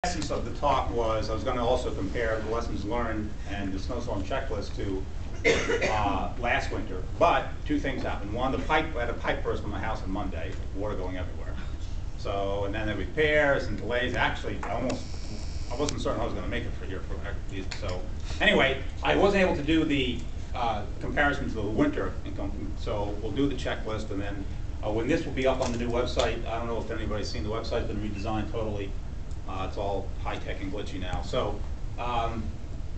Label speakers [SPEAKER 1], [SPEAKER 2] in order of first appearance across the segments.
[SPEAKER 1] essence of the talk was I was going to also compare the lessons learned and the snowstorm checklist to last winter. But two things happened. One, I had a pipe burst in my house on Monday, water going everywhere. So, and then the repairs and delays. Actually, I wasn't certain I was going to make it for here for these. So, anyway, I wasn't able to do the comparison to the winter income. So we'll do the checklist, and then when this will be up on the new website. I don't know if anybody's seen the website. It's been redesigned totally. It's all high-tech and glitchy now. So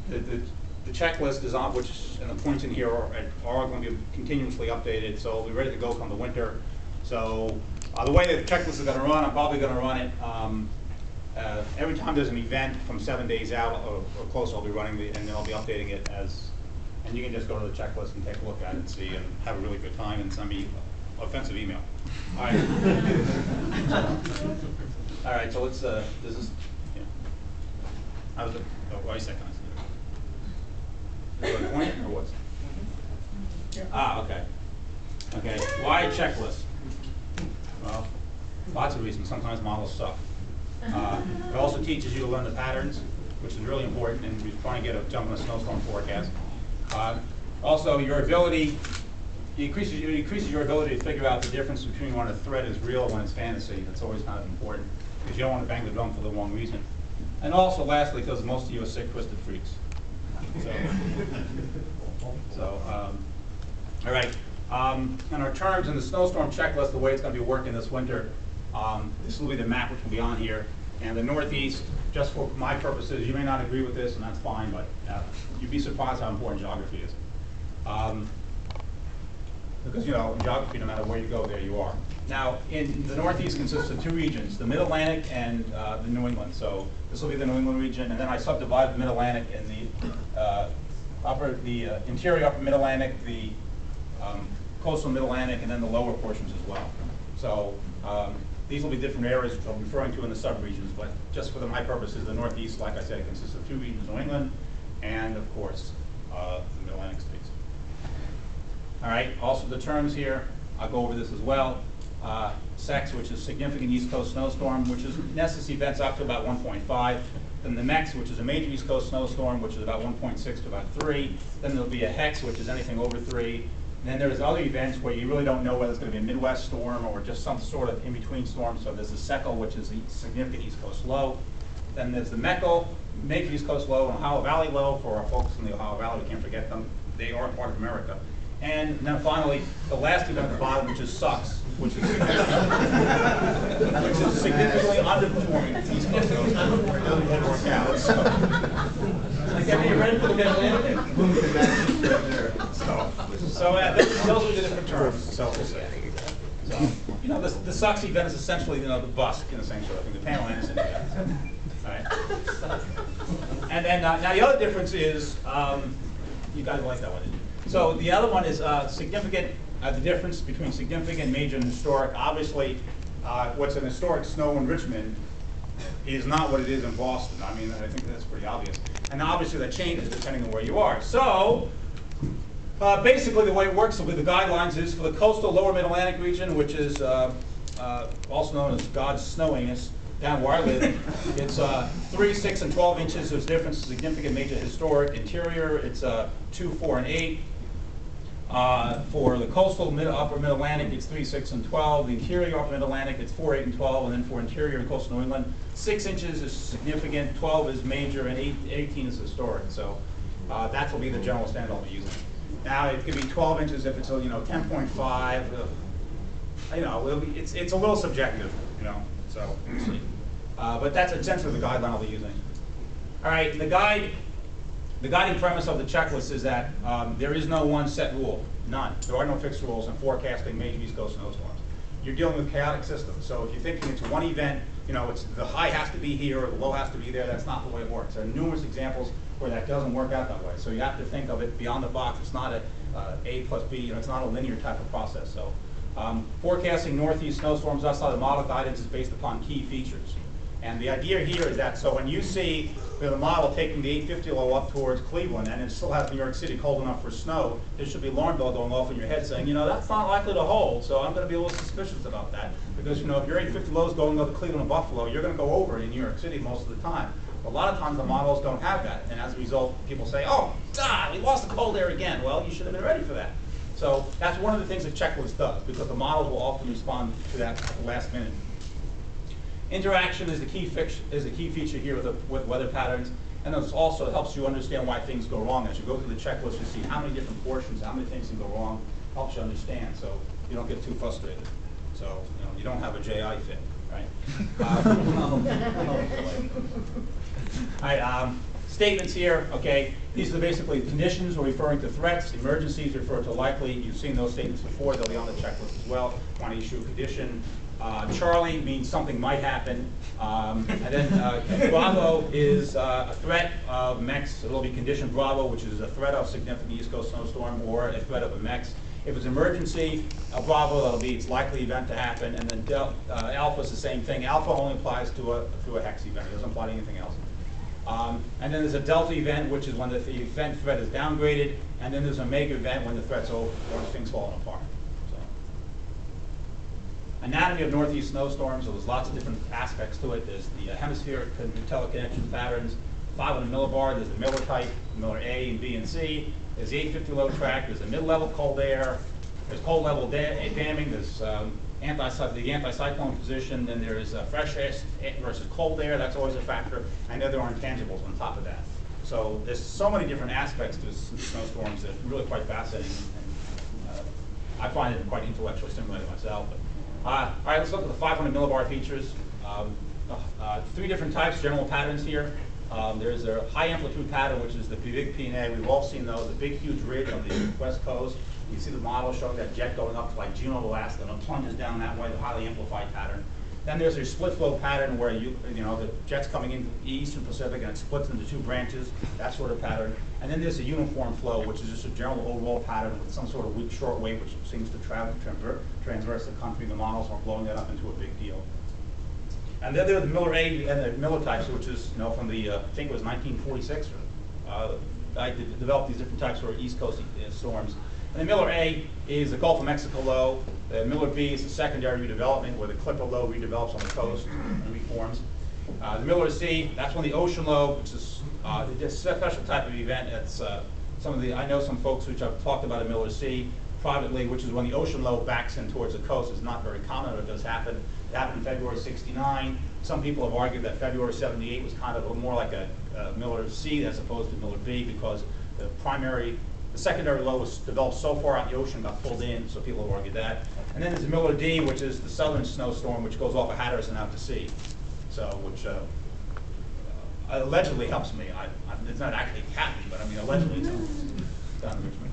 [SPEAKER 1] the checklist is on, which and the points in here are going to be continuously updated. So we'll be ready to go come the winter. So the way that the checklist is going to run, I'm probably going to run it every time there's an event from 7 days out or close. I'll be running and then I'll be updating it as. And you can just go to the checklist and take a look at it and see and have a really good time and send me offensive email. All right. All right, so let's, this is, yeah. How's it, why is that kind of stuff? Is it a point or what's? Ah, okay. Okay, why a checklist? Well, lots of reasons. Sometimes models suck. It also teaches you to learn the patterns, which is really important, and we're trying to get a jump on a snowstorm forecast. Also, your ability, it increases your ability to figure out the difference between when a threat is real and when it's fantasy. That's always kind of important, because you don't want to bang the drum for the wrong reason. And also, lastly, because most of you are sick, twisted freaks. All right. And our terms in the snowstorm checklist, the way it's going to be working this winter, this will be the map which will be on here. And the Northeast, just for my purposes, you may not agree with this, and that's fine, but you'd be surprised how important geography is. Because, you know, in geography, no matter where you go, there you are. Now, in the Northeast consists of two regions, the Mid-Atlantic and the New England. So this will be the New England region, and then I subdivide the Mid-Atlantic in the interior upper Mid-Atlantic, the coastal Mid-Atlantic, and then the lower portions as well. So these will be different areas which I'm referring to in the sub-regions, but just for my purposes, the Northeast, like I said, consists of two regions, New England, and of course, the Mid-Atlantic states. All right, also the terms here, I'll go over this as well. SEX, which is significant East Coast snowstorm, which is Nessus events up to about 1.5. Then the MEX, which is a major East Coast snowstorm, which is about 1.6 to about 3. Then there'll be a HEX, which is anything over 3. And then there's other events where you really don't know whether it's going to be a Midwest storm or just some sort of in-between storm. So there's the SECL, which is the significant East Coast low. Then there's the MECL, major East Coast low, and Ohio Valley low. For our folks in the Ohio Valley, we can't forget them. They are part of America. And then finally, the last event at the bottom, which is SUCS, which is significantly underperforming East Coast snowstorm. It doesn't want to work out. So, are you ready for the Mid-Atlantic? Those are the different terms. So, you know, the SUCS event is essentially, you know, the busk in the same sort of thing. The Panel Anderson event. All right. And then now the other difference is, you guys like that one, didn't you? So the other one is significant. The difference between significant, major, and historic. Obviously, what's an historic snow in Richmond is not what it is in Boston. I mean, I think that's pretty obvious. And obviously that changes depending on where you are. So basically the way it works with the guidelines is for the coastal lower Mid-Atlantic region, which is also known as God's snowiness, down where I live, it's 3, 6, and 12 inches. There's difference, significant, major, historic. Interior, it's 2, 4, and 8. For the coastal upper Mid-Atlantic, it's 3, 6, and 12. The interior upper Mid-Atlantic, it's 4, 8, and 12. And then for interior and coastal New England, 6 inches is significant, 12 is major, and 18 is historic. So that will be the general standard I'll be using. Now it could be 12 inches if it's 10.5. You know, it's a little subjective, you know. So we'll see. But that's essentially the guideline I'll be using. All right, and the guiding premise of the checklist is that there is no one set rule, none. There are no fixed rules in forecasting major East Coast snowstorms. You're dealing with chaotic systems. So if you're thinking it's one event, you know, it's the high has to be here or the low has to be there, that's not the way it works. There are numerous examples where that doesn't work out that way. So you have to think of it beyond the box. It's not A plus B, you know, it's not a linear type of process. So forecasting Northeast snowstorms outside of model guidance is based upon key features. And the idea here is that, so when you see the model taking the 850 low up towards Cleveland, and it still has New York City cold enough for snow, there should be an alarm bell going off in your head saying, you know, that's not likely to hold, so I'm going to be a little suspicious about that. Because, you know, if your 850 low is going up to Cleveland and Buffalo, you're going to go over in New York City most of the time. But a lot of times the models don't have that, and as a result, people say, oh, God, we lost the cold air again. Well, you should have been ready for that. So that's one of the things the checklist does, because the models will often respond to that at the last minute. Interaction is the key feature here with weather patterns, and it also helps you understand why things go wrong. As you go through the checklist, you see how many different portions, how many things can go wrong, helps you understand, so you don't get too frustrated. So you know, you don't have a JI fit, right? Statements here, okay, these are basically conditions. We're referring to threats. Emergencies refer to likely. You've seen those statements before. They'll be on the checklist as well. Want to issue a condition. Charlie means something might happen. And then Bravo is a threat of MEX. It'll be condition Bravo, which is a threat of significant East Coast snowstorm or a threat of a MEX. If it's emergency, Bravo, that'll be its likely event to happen. And then Alpha is the same thing. Alpha only applies to a hex event. It doesn't apply to anything else. And then there's a delta event, which is when the event threat is downgraded. And then there's a mega event when the threat's over or things falling apart. Anatomy of northeast snowstorms, so there's lots of different aspects to it. There's the hemispheric teleconnection patterns, 500 millibar, there's the Miller type, Miller A and B and C. There's the 850 low track, there's the mid-level cold air, there's cold level damming, there's the anticyclone position, then there's fresh air versus cold air, that's always a factor, and then there are intangibles on top of that. So there's so many different aspects to snowstorms that are really quite fascinating. And, I find it quite intellectually stimulating myself. But, all right, let's look at the 500 millibar features. 3 different types, general patterns here. There's a high amplitude pattern, which is the big P&A. We've all seen those, the big, huge ridge on the west coast. You see the model showing that jet going up to like Juneau, Alaska, and it plunges down that way, the highly amplified pattern. Then there's a split flow pattern where you know the jet's coming into the eastern Pacific and it splits into 2 branches, that sort of pattern. And then there's a uniform flow, which is just a general overall pattern with some sort of weak short wave, which seems to travel transverse the country. The models are blowing that up into a big deal. And then there are the Miller A and the Miller types, which is from the I think it was 1946. I developed these different types for East Coast storms. And the Miller A is the Gulf of Mexico low. The Miller B is the secondary redevelopment where the Clipper low redevelops on the coast and reforms. The Miller C, that's when the ocean low, which is a special type of event. It's I know some folks which I've talked about a Miller C privately, which is when the ocean low backs in towards the coast. It's not very common, but it does happen. It happened in February '69. Some people have argued that February '78 was kind of more like a Miller C as opposed to Miller B because the secondary low was developed so far out in the ocean, got pulled in, so people have argued that. And then there's the Miller D, which is the southern snowstorm, which goes off of Hatteras and out to sea. So, which allegedly helps me. It's not actually happening, but I mean, allegedly it's done with me.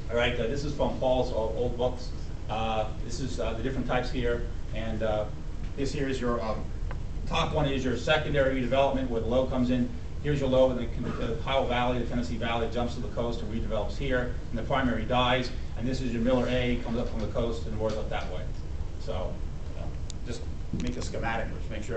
[SPEAKER 1] All right, this is from Paul's old books. This is the different types here. And this here is your top one is your secondary redevelopment where the low comes in. Here's your low in the Ohio Valley, the Tennessee Valley, jumps to the coast and redevelops here, and the primary dies. And this is your Miller A, comes up from the coast and roars up that way. So just make a schematic, which makes sure